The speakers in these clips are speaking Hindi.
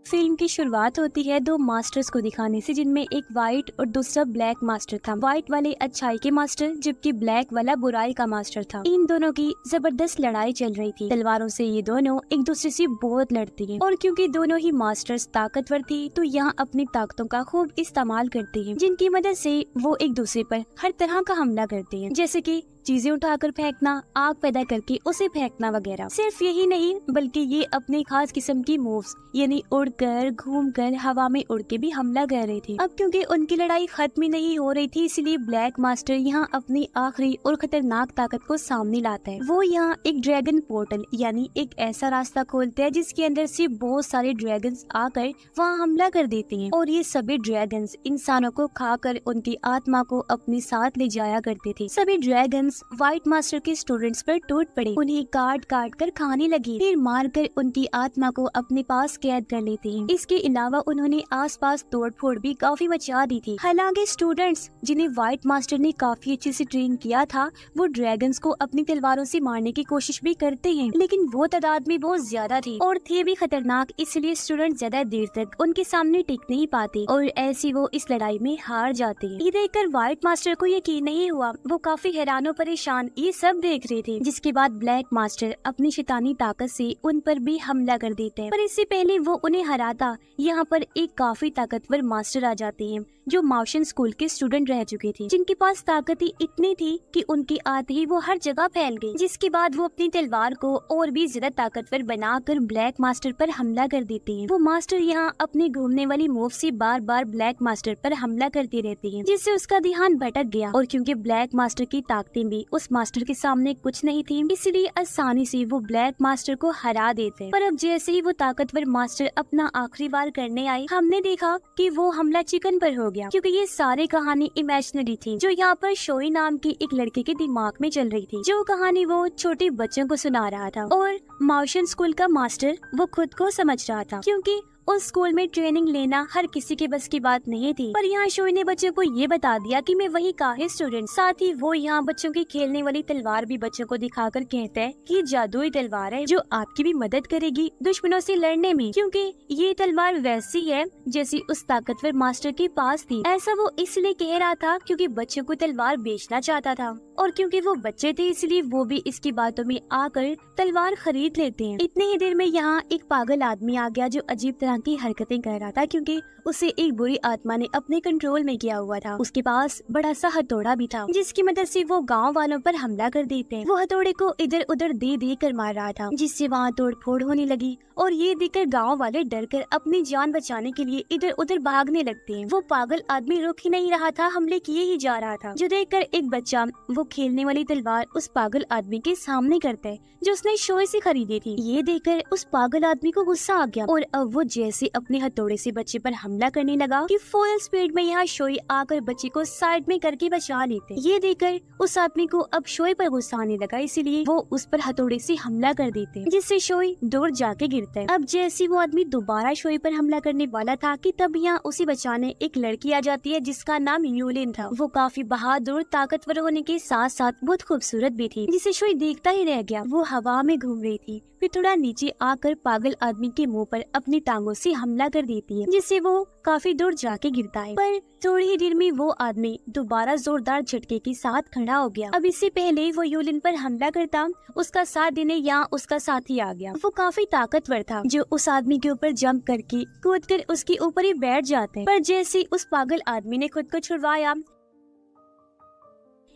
फिल्म की शुरुआत होती है दो मास्टर्स को दिखाने से, जिनमें एक वाइट और दूसरा ब्लैक मास्टर था। वाइट वाले अच्छाई के मास्टर जबकि ब्लैक वाला बुराई का मास्टर था। इन दोनों की जबरदस्त लड़ाई चल रही थी। तलवारों से ये दोनों एक दूसरे से बहुत लड़ती हैं और क्योंकि दोनों ही मास्टर्स ताकतवर थी तो यहाँ अपनी ताकतों का खूब इस्तेमाल करते हैं, जिनकी मदद से वो एक दूसरे पर हर तरह का हमला करते हैं, जैसे कि चीजें उठाकर फेंकना, आग पैदा करके उसे फेंकना वगैरह। सिर्फ यही नहीं बल्कि ये अपने खास किस्म की मूव्स यानी उड़कर घूमकर हवा में उड़ के भी हमला कर रही थी। अब क्योंकि उनकी लड़ाई खत्म ही नहीं हो रही थी, इसलिए ब्लैक मास्टर यहाँ अपनी आखिरी और खतरनाक ताकत को सामने लाता है। वो यहाँ एक ड्रैगन पोर्टल यानी एक ऐसा रास्ता खोलते हैं जिसके अंदर से बहुत सारे ड्रैगन्स आकर वहाँ हमला कर देते हैं और ये सभी ड्रैगन्स इंसानों को खाकर उनकी आत्मा को अपने साथ ले जाया करते थे। सभी ड्रैगन्स व्हाइट मास्टर के स्टूडेंट्स पर टूट पड़े, उन्हें काट काट कर खाने लगे, फिर मारकर उनकी आत्मा को अपने पास कैद कर लेते हैं। इसके अलावा उन्होंने आसपास तोड़फोड़ भी काफी मचा दी थी। हालांकि स्टूडेंट्स जिन्हें व्हाइट मास्टर ने काफी अच्छे से ट्रेन किया था वो ड्रैगन्स को अपनी तलवारों से मारने की कोशिश भी करते हैं, लेकिन वो तादाद में बहुत ज्यादा थी और थे भी खतरनाक, इसलिए स्टूडेंट ज्यादा देर तक उनके सामने टिक नहीं पाते और ऐसी वो इस लड़ाई में हार जाते हैं। ये देखकर व्हाइट मास्टर को यकीन नहीं हुआ, वो काफी हैरान परेशान ये सब देख रहे थे। जिसके बाद ब्लैक मास्टर अपनी शैतानी ताकत से उन पर भी हमला कर देते हैं, पर इससे पहले वो उन्हें हराता यहाँ पर एक काफी ताकतवर मास्टर आ जाते हैं जो मार्शन स्कूल के स्टूडेंट रह चुके थे, जिनके पास ताकत ही इतनी थी कि उनके आते ही वो हर जगह फैल गई। जिसके बाद वो अपनी तलवार को और भी ज्यादा ताकतवर बनाकर ब्लैक मास्टर पर हमला कर देते हैं। वो मास्टर यहाँ अपने घूमने वाली मूव से बार बार ब्लैक मास्टर पर हमला करते रहते हैं, जिससे उसका ध्यान भटक गया और क्योंकि ब्लैक मास्टर की ताकतें भी उस मास्टर के सामने कुछ नहीं थी, इसलिए आसानी से वो ब्लैक मास्टर को हरा देते। पर अब जैसे ही वो ताकतवर मास्टर अपना आखिरी वार करने आए, हमने देखा कि वो हमला चिकन पर हो गया, क्योंकि ये सारी कहानी इमेजिनरी थी जो यहाँ पर शोई नाम के एक लड़के के दिमाग में चल रही थी, जो कहानी वो छोटे बच्चों को सुना रहा था और मार्शन स्कूल का मास्टर वो खुद को समझ रहा था, क्योंकि उस स्कूल में ट्रेनिंग लेना हर किसी के बस की बात नहीं थी। पर यहाँ शोई ने बच्चों को ये बता दिया कि मैं वही का है स्टूडेंट। साथ ही वो यहाँ बच्चों की खेलने वाली तलवार भी बच्चों को दिखाकर कहते हैं कि जादुई तलवार है जो आपकी भी मदद करेगी दुश्मनों से लड़ने में, क्योंकि ये तलवार वैसी है जैसी उस ताकतवर मास्टर के पास थी। ऐसा वो इसलिए कह रहा था क्योंकि बच्चों को तलवार बेचना चाहता था और क्योंकि वो बच्चे थे इसलिए वो भी इसकी बातों में आकर तलवार खरीद लेते हैं। इतने ही देर में यहाँ एक पागल आदमी आ गया जो अजीब तरह की हरकतें कर रहा था, क्योंकि उसे एक बुरी आत्मा ने अपने कंट्रोल में किया हुआ था। उसके पास बड़ा सा हथौड़ा भी था जिसकी मदद से वो गांव वालों पर हमला कर देते हैं। वो हथौड़े को इधर उधर दे दे कर मार रहा था, जिससे वहाँ तोड़फोड़ होने लगी और ये देखकर गांव वाले डरकर अपनी जान बचाने के लिए इधर उधर भागने लगते हैं। वो पागल आदमी रुक ही नहीं रहा था, हमले किए ही जा रहा था, जो देखकर एक बच्चा वो खेलने वाली तलवार उस पागल आदमी के सामने करता है जो उसने शोई से खरीदी थी। ये देखकर उस पागल आदमी को गुस्सा आ गया और अब वो जैसे अपने हथौड़े से बच्चे पर हमला करने लगा कि फुल स्पीड में यहाँ शोई आकर बच्चे को साइड में करके बचा लेते। ये देखकर उस आदमी को अब शोई पर गुस्सा आने लगा, इसीलिए वो उस पर हथौड़े से हमला कर देते, जिससे शोई दूर जाके गिरता है। अब जैसे वो आदमी दोबारा शोई पर हमला करने वाला था कि तब यहाँ उसे बचाने एक लड़की आ जाती है जिसका नाम यूलिन था। वो काफी बहादुर ताकतवर होने के साथ साथ बहुत खूबसूरत भी थी, जिसे शोई देखता ही रह गया। वो हवा में घूम रही थी, फिर थोड़ा नीचे आकर पागल आदमी के मुंह पर अपनी टांगों से हमला कर देती है, जिससे वो काफी दूर जाके गिरता है। पर थोड़ी ही देर में वो आदमी दोबारा जोरदार झटके के साथ खड़ा हो गया। अब इससे पहले वो यूलिन पर हमला करता, उसका साथ देने यहाँ उसका साथी आ गया। वो काफी ताकतवर था जो उस आदमी के ऊपर जंप करके कूद कर उसके ऊपर ही बैठ जाते हैं। पर जैसे उस पागल आदमी ने खुद को छुड़वाया,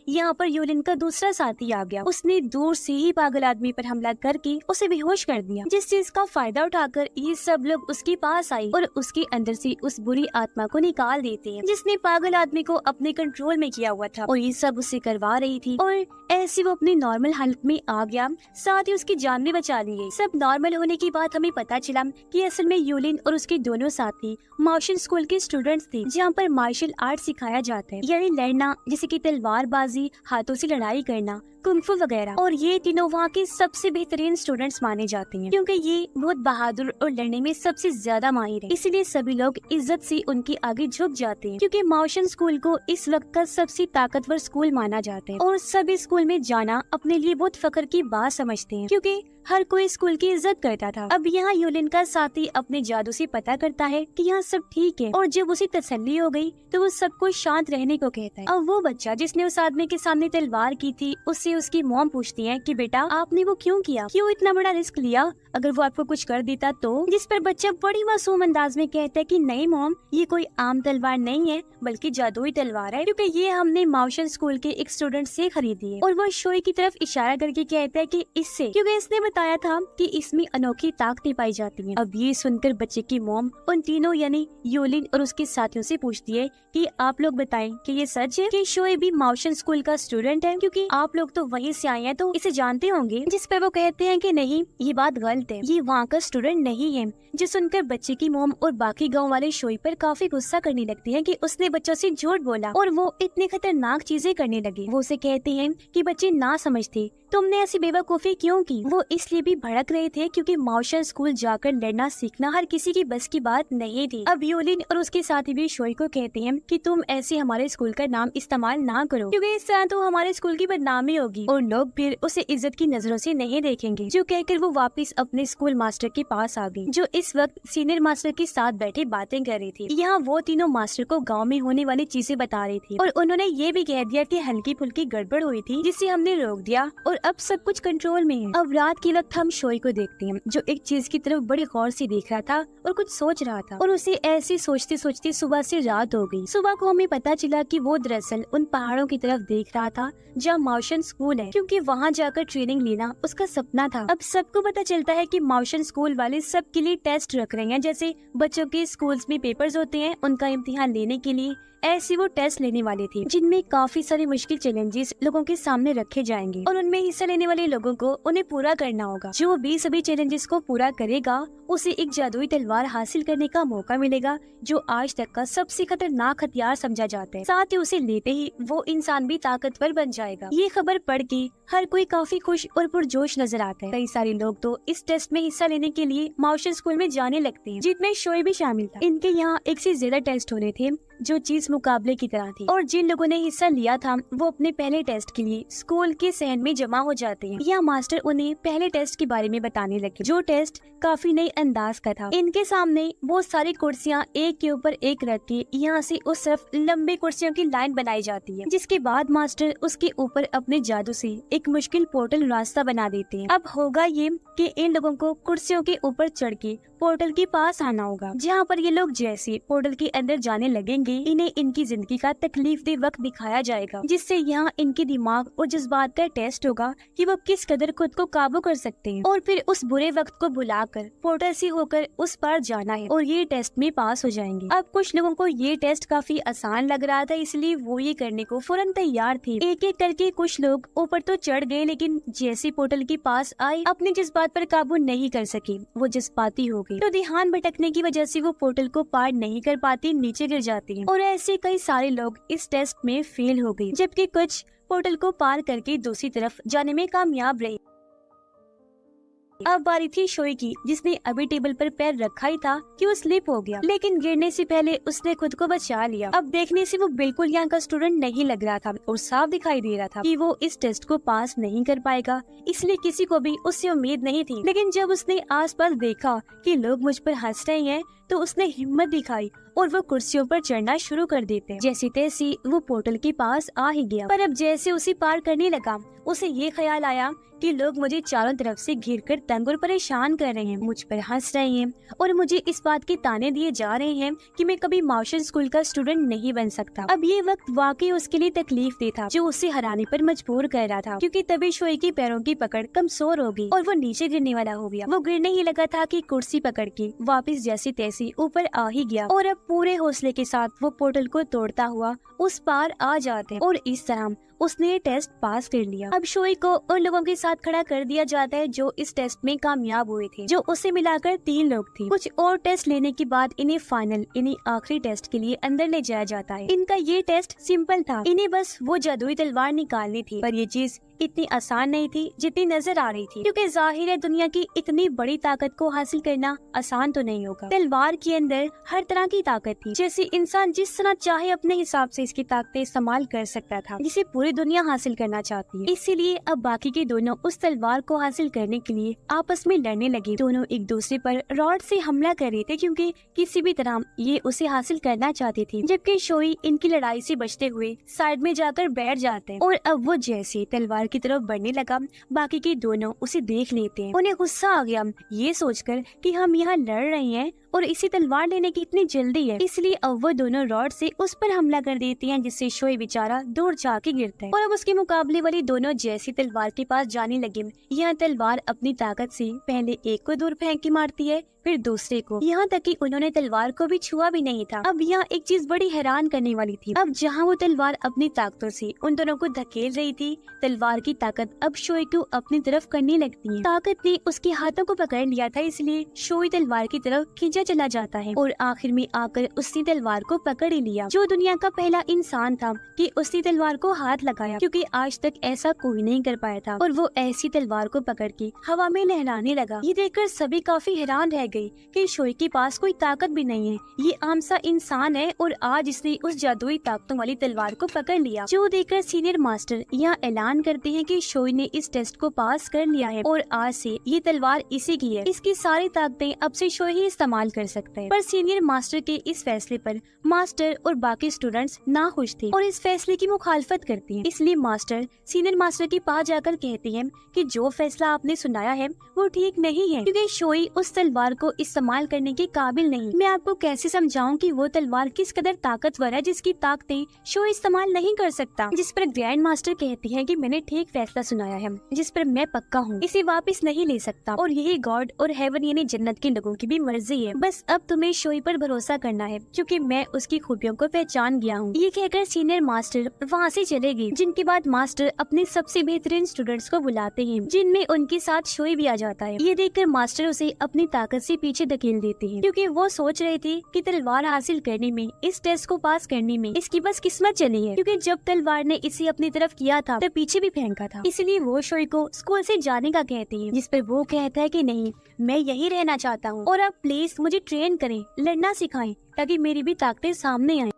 यहाँ पर यूलिन का दूसरा साथी आ गया। उसने दूर से ही पागल आदमी पर हमला करके उसे बेहोश कर दिया, जिस चीज का फायदा उठाकर ये सब लोग उसके पास आए और उसके अंदर से उस बुरी आत्मा को निकाल देते हैं जिसने पागल आदमी को अपने कंट्रोल में किया हुआ था और ये सब उसे करवा रही थी। और ऐसे वो अपनी नॉर्मल हालत में आ गया, साथ ही उसकी जान भी बचा ली गई। सब नॉर्मल होने की बात हमें पता चला कि असल में यूलिन और उसके दोनों साथी मार्शल स्कूल के स्टूडेंट्स थे, जहाँ पर मार्शल आर्ट सिखाया जाता है, यानी लड़ना, जैसे कि तलवारबाजी, हाथों से लड़ाई करना, कुंफू वगैरह। और ये तीनों वहाँ के सबसे बेहतरीन स्टूडेंट्स माने जाते हैं क्योंकि ये बहुत बहादुर और लड़ने में सबसे ज्यादा माहिर है, इसलिए सभी लोग इज्जत से उनके आगे झुक जाते हैं, क्योंकि मार्शन स्कूल को इस वक्त का सबसे ताकतवर स्कूल माना जाता है और सभी स्कूल में जाना अपने लिए बहुत फख्र की बात समझते हैं, क्योंकि हर कोई स्कूल की इज्जत करता था। अब यहाँ योलिन का साथी अपने जादू से पता करता है कि यहाँ सब ठीक है और जब उसे तसल्ली हो गई तो वो सबको शांत रहने को कहता है। अब वो बच्चा जिसने उस आदमी के सामने तलवार की थी उससे उसकी मॉम पूछती है कि बेटा आपने वो क्यों किया, क्यों इतना बड़ा रिस्क लिया, अगर वो आपको कुछ कर देता तो। जिस पर बच्चा बड़ी मासूम अंदाज में कहता है कि नहीं मॉम, ये कोई आम तलवार नहीं है बल्कि जादुई तलवार है, क्योंकि ये हमने माउशन स्कूल के एक स्टूडेंट से खरीदी है। और वो शोई की तरफ इशारा करके कहता है कि इससे, क्योंकि इसने बताया था कि इसमें अनोखी ताकतें पाई जाती हैं। अब ये सुनकर बच्चे की मॉम उन तीनों यानी योलिन और उसके साथियों से पूछती है कि आप लोग बताएं कि ये सच है कि शोई भी माउशन स्कूल का स्टूडेंट है, क्योंकि आप लोग तो वहीं से आए हैं तो इसे जानते होंगे। जिस पर वो कहते हैं कि नहीं, ये बात गलत है, ये वहाँ का स्टूडेंट नहीं है। जो सुनकर बच्चे की मॉम और बाकी गांव वाले शोई पर काफी गुस्सा करने लगते हैं कि उसने बच्चों से झूठ बोला और वो इतनी खतरनाक चीजें करने लगे। वो उसे कहते हैं कि बच्चे ना समझते, तुमने ऐसी बेवकूफी क्यों की। वो इसलिए भी भड़क रहे थे क्योंकि माउशन स्कूल जाकर लड़ना सीखना हर किसी की बस की बात नहीं थी। अब योलिन और उसके साथी भी शोई को कहते हैं कि तुम ऐसे हमारे स्कूल का नाम इस्तेमाल ना करो, क्योंकि इस तरह तो हमारे स्कूल की बदनामी होगी और लोग फिर उसे इज्जत की नजरों से नहीं देखेंगे। जो कहकर वो वापस अपने स्कूल मास्टर के पास आ गई, जो इस वक्त सीनियर मास्टर के साथ बैठे बातें कर रही थी। यहाँ वो तीनों मास्टर को गाँव में होने वाली चीजें बता रही थी और उन्होंने ये भी कह दिया कि हल्की फुल्की गड़बड़ हुई थी जिसे हमने रोक दिया और अब सब कुछ कंट्रोल में है। अब रात के वक्त हम शोई को देखते हैं जो एक चीज की तरफ बड़ी गौर से देख रहा था और कुछ सोच रहा था, और उसे ऐसे सोचते सोचते सुबह से रात हो गई। सुबह को हमें पता चला कि वो दरअसल उन पहाड़ों की तरफ देख रहा था जहाँ माउशन स्कूल है, क्योंकि वहाँ जाकर ट्रेनिंग लेना उसका सपना था। अब सबको पता चलता है कि माउशन स्कूल वाले सबके लिए टेस्ट रख रहे हैं, जैसे बच्चों के स्कूल्स में पेपर्स होते हैं उनका इम्तिहान लेने के लिए, ऐसे वो टेस्ट लेने वाले थे जिनमें काफी सारे मुश्किल चैलेंजेस लोगों के सामने रखे जाएंगे और उनमें हिस्सा लेने वाले लोगों को उन्हें पूरा करना होगा। जो भी सभी चैलेंजेस को पूरा करेगा उसे एक जादुई तलवार हासिल करने का मौका मिलेगा जो आज तक का सबसे खतरनाक हथियार समझा जाता है। साथ ही उसे लेते ही वो इंसान भी ताकतवर बन जाएगा। ये खबर पढ़ के हर कोई काफी खुश और पुरजोश नजर आता है। कई सारे लोग तो इस टेस्ट में हिस्सा लेने के लिए माउशन स्कूल में जाने लगते हैं, जिनमें शोई भी शामिल था। इनके यहाँ एक से ज्यादा टेस्ट होने थे जो चीज मुकाबले की तरह थी, और जिन लोगों ने हिस्सा लिया था वो अपने पहले टेस्ट के लिए स्कूल के सहन में जमा हो जाते हैं। यहाँ मास्टर उन्हें पहले टेस्ट के बारे में बताने लगे, जो टेस्ट काफी नई अंदाज का था। इनके सामने बहुत सारी कुर्सियाँ एक के ऊपर एक रख के यहाँ से उस तरफ लंबे कुर्सियों की लाइन बनाई जाती है, जिसके बाद मास्टर उसके ऊपर अपने जादू से एक मुश्किल पोर्टल रास्ता बना देते हैं। अब होगा ये कि इन लोगों को कुर्सियों के ऊपर चढ़ के पोर्टल के पास आना होगा, जहाँ पर ये लोग जैसे पोर्टल के अंदर जाने लगेंगे इन्हें इनकी जिंदगी का तकलीफदेह वक्त दिखाया जाएगा, जिससे यहाँ इनके दिमाग और जज्बात का टेस्ट होगा कि वो किस कदर खुद को काबू कर सकते हैं, और फिर उस बुरे वक्त को भुलाकर पोर्टल से होकर उस पार जाना है और ये टेस्ट में पास हो जाएंगे। अब कुछ लोगों को ये टेस्ट काफी आसान लग रहा था, इसलिए वो ये करने को फौरन तैयार थे। एक एक करके कुछ लोग ऊपर तो चढ़ गए, लेकिन जैसे पोर्टल के पास आए अपने जज्बात पर काबू नहीं कर सके, वो जज्बाती हो गए। तो ध्यान भटकने की वजह से वो पोर्टल को पार नहीं कर पाते, नीचे गिर जाते हैं, और ऐसे कई सारे लोग इस टेस्ट में फेल हो गए, जबकि कुछ पोर्टल को पार करके दूसरी तरफ जाने में कामयाब रहे। अब बारी थी शोई की, जिसने अभी टेबल पर पैर रखा ही था कि वो स्लिप हो गया, लेकिन गिरने से पहले उसने खुद को बचा लिया। अब देखने से वो बिल्कुल यहाँ का स्टूडेंट नहीं लग रहा था और साफ दिखाई दे रहा था कि वो इस टेस्ट को पास नहीं कर पाएगा, इसलिए किसी को भी उससे उम्मीद नहीं थी। लेकिन जब उसने आसपास देखा कि लोग मुझ पर हंस रहे हैं तो उसने हिम्मत दिखाई और वो कुर्सियों पर चढ़ना शुरू कर देते। जैसे तैसे वो पोर्टल के पास आ ही गया, पर अब जैसे उसे पार करने लगा उसे ये ख्याल आया कि लोग मुझे चारों तरफ से घिरकर तंग और परेशान कर रहे हैं, मुझ पर हंस रहे हैं और मुझे इस बात के ताने दिए जा रहे हैं कि मैं कभी माउशन स्कूल का स्टूडेंट नहीं बन सकता। अब ये वक्त वाकई उसके लिए तकलीफ दे था, जो उसे हराने पर मजबूर कर रहा था, क्योंकि तभी शोई की पैरों की पकड़ कमजोर हो गई और वो नीचे गिरने वाला हो गया। वो गिरने ही लगा था कि कुर्सी पकड़ के वापस जैसे तैसे ऊपर आ ही गया, और अब पूरे हौसले के साथ वो पोर्टल को तोड़ता हुआ उस पार आ जाते, और इस तरह उसने ये टेस्ट पास कर लिया। अब शोई को उन लोगों के साथ खड़ा कर दिया जाता है जो इस टेस्ट में कामयाब हुए थे, जो उसे मिलाकर 3 लोग थे। कुछ और टेस्ट लेने के बाद इन्हें फाइनल इन्हें आखिरी टेस्ट के लिए अंदर ले जाया जाता है। इनका ये टेस्ट सिंपल था, इन्हें बस वो जादुई तलवार निकालनी थी, पर ये चीज इतनी आसान नहीं थी जितनी नजर आ रही थी, क्योंकि जाहिर है दुनिया की इतनी बड़ी ताकत को हासिल करना आसान तो नहीं होगा। तलवार के अंदर हर तरह की ताकत थी, जैसे इंसान जिस तरह चाहे अपने हिसाब से इसकी ताकतें इस्तेमाल कर सकता था, जिसे पूरी दुनिया हासिल करना चाहती है। इसीलिए अब बाकी के दोनों उस तलवार को हासिल करने के लिए आपस में लड़ने लगे। दोनों एक दूसरे पर रॉड से हमला कर रहे थे, क्योंकि किसी भी तरह ये उसे हासिल करना चाहती थी। जबकि शोई इनकी लड़ाई से बचते हुए साइड में जाकर बैठ जाते हैं, और अब वो जैसे तलवार की तरफ बढ़ने लगा, बाकी के दोनों उसे देख लेते हैं। उन्हें गुस्सा आ गया ये सोचकर कि हम यहाँ लड़ रहे हैं और इसी तलवार लेने की इतनी जल्दी है, इसलिए अब वो दोनों रॉड से उस पर हमला कर देते हैं, जिससे शोई बेचारा दूर जाके गिरता है। और अब उसके मुकाबले वाली दोनों जैसी तलवार के पास जाने लगे, यह तलवार अपनी ताकत से पहले एक को दूर फेंक के मारती है, फिर दूसरे को, यहाँ तक कि उन्होंने तलवार को भी छुआ भी नहीं था। अब यहाँ एक चीज बड़ी हैरान करने वाली थी। अब जहाँ वो तलवार अपनी ताकतों से उन दोनों को धकेल रही थी, तलवार की ताकत अब शोई को अपनी तरफ करने लगती है। ताकत ने उसके हाथों को पकड़ लिया था, इसलिए शोई तलवार की तरफ खींचा चला जाता है और आखिर में आकर उसने तलवार को पकड़ ही लिया। जो दुनिया का पहला इंसान था कि उसने तलवार को हाथ लगाया, क्योंकि आज तक ऐसा कोई नहीं कर पाया था, और वो ऐसी तलवार को पकड़ के हवा में लहराने लगा। ये देखकर सभी काफी हैरान रह गई कि शोई के पास कोई ताकत भी नहीं है, ये आम सा इंसान है और आज इसने उस जादुई ताकतों वाली तलवार को पकड़ लिया। जो देखकर सीनियर मास्टर यहाँ ऐलान करते हैं कि शोई ने इस टेस्ट को पास कर लिया है और आज से ये तलवार इसी की है, इसकी सारी ताकतें अब से शोई ही इस्तेमाल कर सकता है। पर सीनियर मास्टर के इस फैसले पर मास्टर और बाकी स्टूडेंट्स नाखुश थे और इस फैसले की मुखालफत करते हैं। इसलिए मास्टर सीनियर मास्टर के पास जाकर कहते हैं कि जो फैसला आपने सुनाया है वो ठीक नहीं है, क्योंकि शोई उस तलवार को इस्तेमाल करने के काबिल नहीं। मैं आपको कैसे समझाऊं कि वो तलवार किस कदर ताकतवर है जिसकी ताकतें शोई इस्तेमाल नहीं कर सकता। जिस पर ग्रैंड मास्टर कहती है कि मैंने ठीक फैसला सुनाया है, जिस पर मैं पक्का हूँ, इसे वापस नहीं ले सकता, और यही गॉड और हेवन यानी जन्नत के लोगों की भी मर्जी है। बस अब तुम्हें शोई पर भरोसा करना है, क्योंकि मैं उसकी खूबियों को पहचान गया हूँ। ये कहकर सीनियर मास्टर वहाँ से चले गए, जिनके बाद मास्टर अपने सबसे बेहतरीन स्टूडेंट्स को बुलाते हैं, जिनमें उनके साथ शोई भी आ जाता है। ये देखकर मास्टर उसे अपनी ताकत से पीछे धकेल देते हैं, क्योंकि वो सोच रहे थे कि तलवार हासिल करने में, इस टेस्ट को पास करने में इसकी बस किस्मत चली है, क्योंकि जब तलवार ने इसे अपनी तरफ किया था तो पीछे भी फेंका था। इसलिए वो शोई को स्कूल से जाने का कहते हैं, जिस पर वो कहता है कि नहीं, मैं यही रहना चाहता हूँ और आप प्लीज मुझे ट्रेन करें, लड़ना सिखाएं, ताकि मेरी भी ताकतें सामने आए।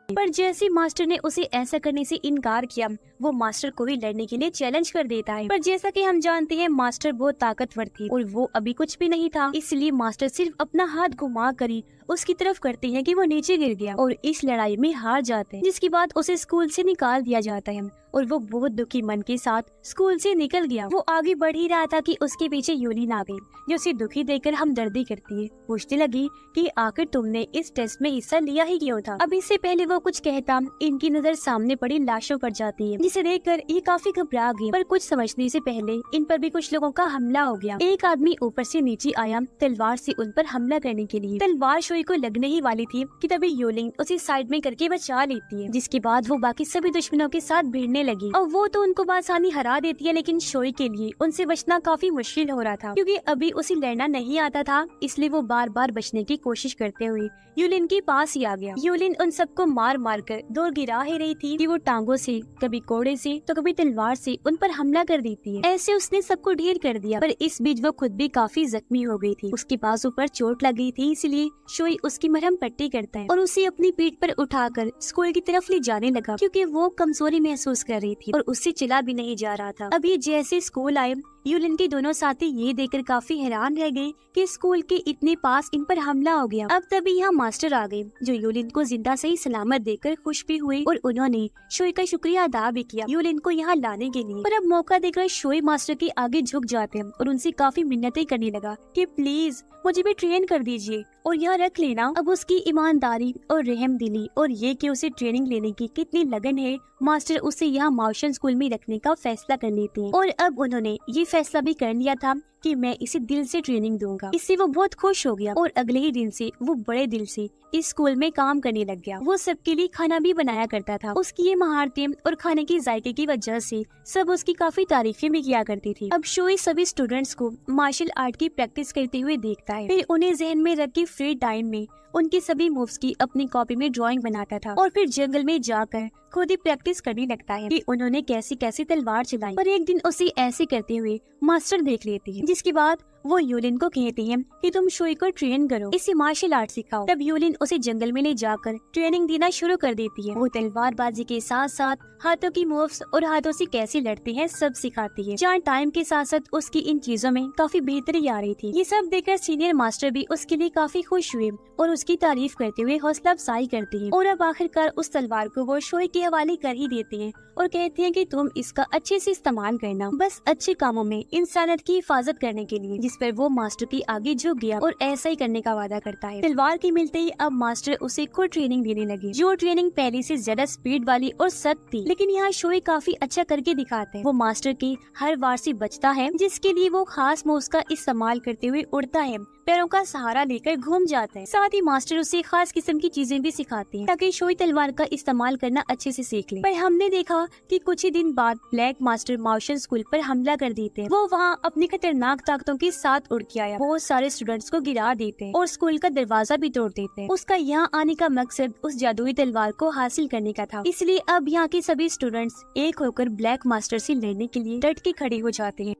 पर जैसे मास्टर ने उसे ऐसा करने से इनकार किया, वो मास्टर को भी लड़ने के लिए चैलेंज कर देता है। पर जैसा कि हम जानते हैं मास्टर बहुत ताकतवर थी और वो अभी कुछ भी नहीं था, इसलिए मास्टर सिर्फ अपना हाथ घुमा कर ही उसकी तरफ करते हैं कि वो नीचे गिर गया और इस लड़ाई में हार जाते हैं, जिसके बाद उसे स्कूल से निकाल दिया जाता है और वो बहुत दुखी मन के साथ स्कूल से निकल गया। वो आगे बढ़ ही रहा था कि उसके पीछे यूलिन आ गई, जो उसे दुखी देखकर हमदर्दी करती है। पूछने लगी कि आखिर तुमने इस टेस्ट में हिस्सा लिया ही क्यों था। अब इससे पहले वो कुछ कहता, इनकी नजर सामने पड़ी लाशों पर जाती है, जिसे देखकर ये काफी घबरा गई। पर कुछ समझने से पहले इन पर भी कुछ लोगों का हमला हो गया। एक आदमी ऊपर से नीचे आया तलवार से उन पर हमला करने के लिए। तलवार शोई को लगने ही वाली थी कि तभी यूलिन उसे साइड में करके बचा लेती है, जिसके बाद वो बाकी सभी दुश्मनों के साथ भिड़ने लगी और वो तो उनको बासानी हरा देती है। लेकिन शोई के लिए उनसे बचना काफी मुश्किल हो रहा था, क्योंकि अभी उसे लड़ना नहीं आता था, इसलिए वो बार बार बचने की कोशिश करते हुए यूलिन के पास ही आ गया। यूलिन उन सबको मार मार कर दूर गिरा ही रही थी कि वो टांगों से, कभी कोड़े से तो कभी तलवार से उन पर हमला कर देती है। ऐसे उसने सबको ढेर कर दिया, पर इस बीच वो खुद भी काफी जख्मी हो गई थी। उसके बाजू पर चोट लग गई थी, इसलिए शोई उसकी मरहम पट्टी करता है और उसे अपनी पीठ पर उठाकर स्कूल की तरफ ले जाने लगा, क्योंकि वो कमजोरी महसूस कर रही थी और उससे चला भी नहीं जा रहा था। अब ये जैसे स्कूल आए, यूलिन के दोनों साथी ये देखकर काफी हैरान रह गए कि स्कूल के इतने पास इन पर हमला हो गया। अब तभी यहाँ मास्टर आ गए, जो यूलिन को जिंदा सही सलामत देखकर खुश भी हुए और उन्होंने शोई का शुक्रिया अदा भी किया यूलिन को यहाँ लाने के लिए। पर अब मौका देकर शोई मास्टर के आगे झुक जाते हैं और उनसे काफी मिन्नतें करने लगा कि प्लीज मुझे भी ट्रेन कर दीजिए और यहाँ रख लेना। अब उसकी ईमानदारी और रहम दिली और ये कि उसे ट्रेनिंग लेने की कितनी लगन है, मास्टर उसे यहाँ माउशन स्कूल में रखने का फैसला कर लेते हैं। और अब उन्होंने ये फैसला भी कर लिया था कि मैं इसे दिल से ट्रेनिंग दूंगा। इससे वो बहुत खुश हो गया और अगले ही दिन से वो बड़े दिल से इस स्कूल में काम करने लग गया। वो सबके लिए खाना भी बनाया करता था। उसकी ये महारतें और खाने के जायके की वजह से सब उसकी काफी तारीफें भी किया करती थी। अब शोई सभी स्टूडेंट्स को मार्शल आर्ट की प्रैक्टिस करते हुए देखता है। फिर उन्हें जहन में रख के फ्री टाइम में उनके सभी मूव्स की अपनी कॉपी में ड्राइंग बनाता था और फिर जंगल में जाकर खुद ही प्रैक्टिस करने लगता है कि उन्होंने कैसी कैसी तलवार चलाई। पर एक दिन उसे ऐसे करते हुए मास्टर देख लेती है, जिसके बाद वो यूलिन को कहती है कि तुम शोई को ट्रेन करो, इसे मार्शल आर्ट सिखाओ। तब यूलिन उसे जंगल में ले जाकर ट्रेनिंग देना शुरू कर देती है। वो तलवारबाजी के साथ साथ हाथों की मूव्स और हाथों से कैसे लड़ते हैं सब सिखाती है। जहाँ टाइम के साथ साथ उसकी इन चीजों में काफी बेहतरी आ रही थी। ये सब देखकर सीनियर मास्टर भी उसके लिए काफी खुश हुए और उसकी तारीफ करते हुए हौसला अफजाई करती है। और अब आखिरकार उस तलवार को वो शोई के हवाले कर ही देते हैं और कहते हैं कि तुम इसका अच्छे से इस्तेमाल करना, बस अच्छे कामों में इंसानियत की हिफाजत करने के लिए। जिस पर वो मास्टर की आगे झुक गया और ऐसा ही करने का वादा करता है। तलवार की मिलते ही अब मास्टर उसे खुद ट्रेनिंग देने लगे, जो ट्रेनिंग पहले से ज्यादा स्पीड वाली और सख्त थी। लेकिन यहाँ शोई काफी अच्छा करके दिखाते हैं। वो मास्टर के हर वार से बचता है, जिसके लिए वो खास मूव्स का इस्तेमाल करते हुए उड़ता है, पैरों का सहारा लेकर घूम जाता है। साथ ही मास्टर उसे खास किस्म की चीजें भी सिखाते हैं ताकि शोई तलवार का इस्तेमाल करना अच्छे से सीख ले। पर हमने देखा कि कुछ ही दिन बाद ब्लैक मास्टर मार्शल स्कूल पर हमला कर देते हैं। वो वहाँ अपनी खतरनाक ताकतों के साथ उड़ के आया, बहुत सारे स्टूडेंट्स को गिरा देते हैं और स्कूल का दरवाजा भी तोड़ देते हैं। उसका यहाँ आने का मकसद उस जादुई तलवार को हासिल करने का था। इसलिए अब यहाँ के सभी स्टूडेंट्स एक होकर ब्लैक मास्टर से लड़ने के लिए डट के खड़े हो जाते हैं।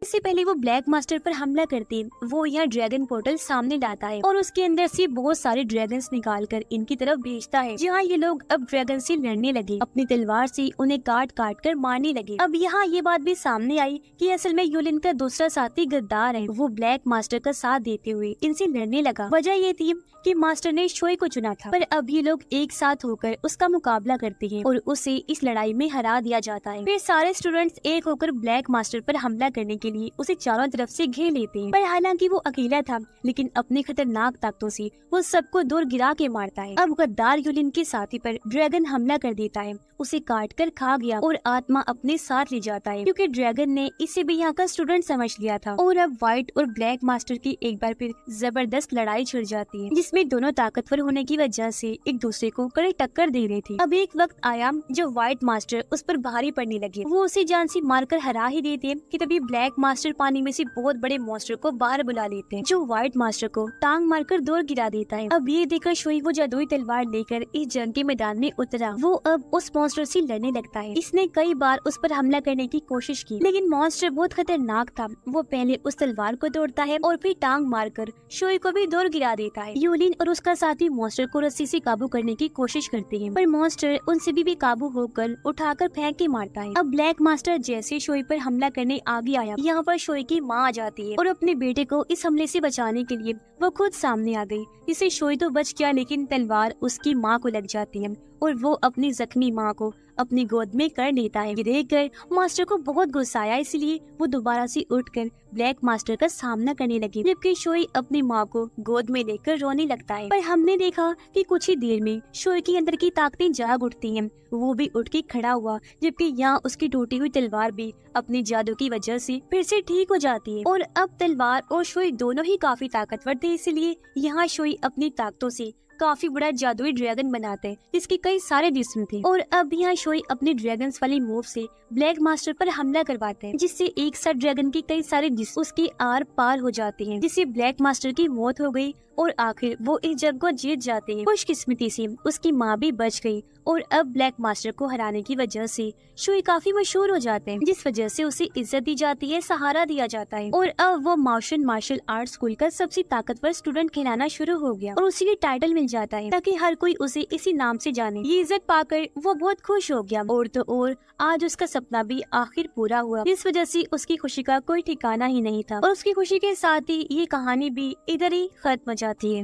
इससे पहले वो ब्लैक मास्टर पर हमला करते वो यहाँ ड्रैगन पोर्टल सामने लाता है और उसके अंदर से बहुत सारे ड्रैगन्स निकालकर इनकी तरफ भेजता है, जहाँ ये लोग अब ड्रैगन से लड़ने लगे, अपनी तलवार से उन्हें काट काट कर मारने लगे। अब यहाँ ये बात भी सामने आई कि असल में यूलिन का दूसरा साथी गद्दार है। वो ब्लैक मास्टर का साथ देते हुए इनसे लड़ने लगा। वजह ये थी कि मास्टर ने शोई को चुना था, पर अब ये लोग एक साथ होकर उसका मुकाबला करते हैं और उसे इस लड़ाई में हरा दिया जाता है। फिर सारे स्टूडेंट्स एक होकर ब्लैक मास्टर पर हमला करने के लिए उसे चारों तरफ से घेर लेते हैं। पर हालांकि वो अकेला था, लेकिन अपने खतरनाक ताकतों से वो सबको दूर गिरा के मारता है। अब गद्दार यूलिन के साथी पर ड्रैगन हमला कर देता है, उसे काट कर खा गया और आत्मा अपने साथ ले जाता है, क्योंकि ड्रैगन ने इसे भी यहाँ का स्टूडेंट समझ लिया था। और अब व्हाइट और ब्लैक मास्टर की एक बार फिर जबरदस्त लड़ाई छिड़ जाती है, जिसमें दोनों ताकतवर होने की वजह से एक दूसरे को कड़ी टक्कर दे रही थी। अब एक वक्त आया जब व्हाइट मास्टर उस पर भारी पड़ने लगे। वो उसे जान से मारकर हरा ही देते कि तभी ब्लैक मास्टर पानी में से बहुत बड़े मॉन्स्टर को बाहर बुला लेते हैं, जो व्हाइट मास्टर को टांग मारकर दूर गिरा देता है। अब ये देखकर शोई वो जादुई तलवार लेकर इस जंग के मैदान में उतरा। वो अब उस मॉन्स्टर से लड़ने लगता है। इसने कई बार उस पर हमला करने की कोशिश की, लेकिन मॉन्स्टर बहुत खतरनाक था। वो पहले उस तलवार को तोड़ता है और फिर टांग मारकर शोई को भी दूर गिरा देता है। यूलिन और उसका साथी मॉन्स्टर को रस्सी से काबू करने की कोशिश करते हैं, पर मॉन्स्टर उनसे भी बेकाबू होकर उठाकर फेंक के मारता है। अब ब्लैक मास्टर जैसे शोई पर हमला करने आगे आया, यहाँ पर शोई की माँ आ जाती है और अपने बेटे को इस हमले से बचाने के लिए वो खुद सामने आ गई। इसे शोई तो बच गया, लेकिन तलवार उसकी माँ को लग जाती है और वो अपनी जख्मी माँ को अपनी गोद में कर लेता है। ये देखकर मास्टर को बहुत गुस्सा आया, इसलिए वो दोबारा से उठकर ब्लैक मास्टर का सामना करने लगी, जबकि शोई अपनी माँ को गोद में लेकर रोने लगता है। पर हमने देखा कि कुछ ही देर में शोई के अंदर की ताकतें जाग उठती हैं। वो भी उठ के खड़ा हुआ, जबकि यहाँ उसकी टूटी हुई तलवार भी अपनी जादू की वजह से फिर से ठीक हो जाती है। और अब तलवार और शोई दोनों ही काफी ताकतवर थे, इसलिए यहाँ शोई अपनी ताकतों से काफी बड़ा जादुई ड्रैगन बनाते हैं, जिसके कई सारे जिस्म थे। और अब यहाँ शोई अपने ड्रैगन्स वाली मूव से ब्लैक मास्टर पर हमला करवाते हैं, जिससे एक साथ ड्रैगन के कई सारे जिस्म उसकी आर पार हो जाते हैं, जिससे ब्लैक मास्टर की मौत हो गई और आखिर वो इस जंग को जीत जाते हैं। खुशकिस्मती से उसकी माँ भी बच गई और अब ब्लैक मास्टर को हराने की वजह से शोई काफी मशहूर हो जाते हैं, जिस वजह से उसे इज्जत दी जाती है, सहारा दिया जाता है। और अब वो मार्शल आर्ट स्कूल का सबसे ताकतवर स्टूडेंट कहलाना शुरू हो गया और उसी टाइटल मिल जाता है, ताकि हर कोई उसे इसी नाम से जाने। ये इज्जत पाकर वो बहुत खुश हो गया और तो और आज उसका सपना भी आखिर पूरा हुआ, जिस वजह से उसकी खुशी का कोई ठिकाना ही नहीं था। और उसकी खुशी के साथ ही ये कहानी भी इधर ही खत्म हो जाती है।